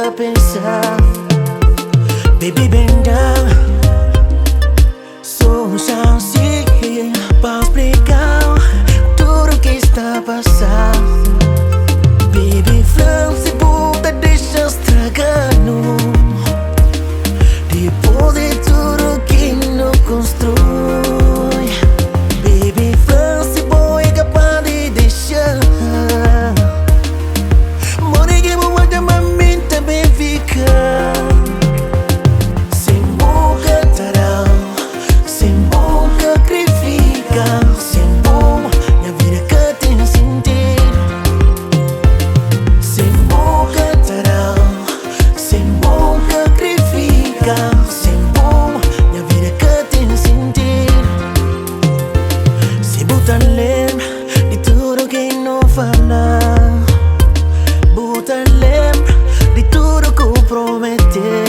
a pensar. Baby, bem down. Sou um chance para explicar tudo que está a passar. Baby, Fran, se puta deixa estragando. Depois de tudo que não constrói. Baby, Fran, se boy é capaz de deixar. Money que vou guardar, mas mim também fica. Sem boca tarão, sem boca que fica. Sem bom, minha vida que tem sentido. Sem boca tarão, sem boca que fica. Sem bom, minha vida que tem sentido. Se botar lembra de tudo que não fala. Botar lembra de tudo que prometeu.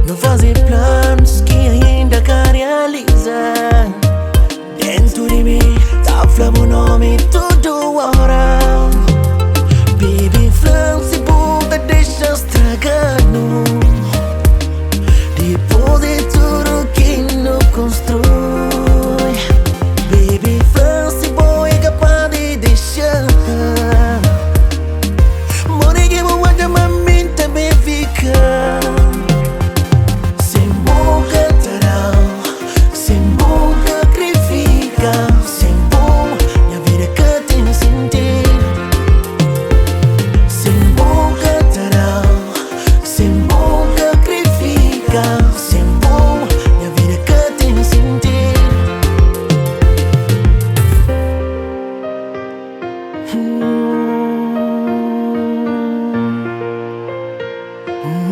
Não fazer planos que ainda quer realizar. Dentro de mim tá falando o nome toda hora. Baby, Fran, se puta deixa estragando. Depois de tudo que não constrói. Baby, Fran, se boy é capaz de deixar. Money que vou guardar, mas mim também fica. Sem boca tarão, sem boca que fica. Sem bom, minha vida que tem sentido. Sem boca tarão, sem boca que fica. Sem bom, minha vida que tem sentido.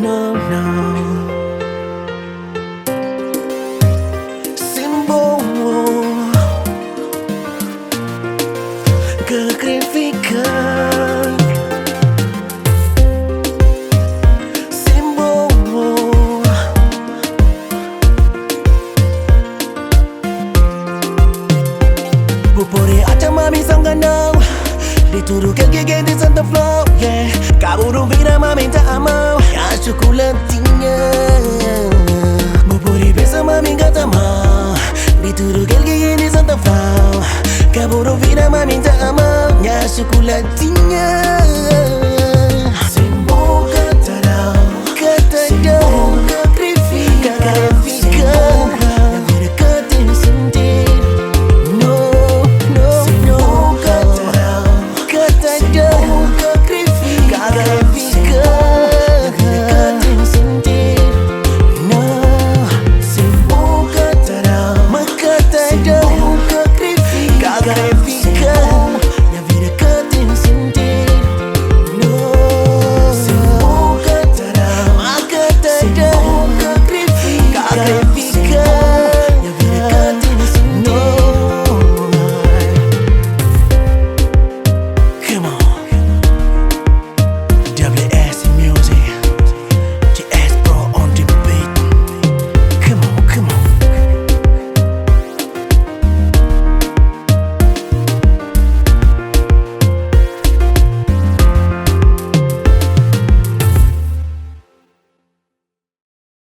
No, no. Sem bom que fica. Sem bom. Vou poder achar uma missão ganhar. De tudo que de Santa Flow, yeah. Cabo não vira, mami tá a mão. E a chocolatinha. Vou poder pensar, mami gata mão. De tudo que de Santa Flow. Cabo não vira, mami tá a mão. E a chocolatinha.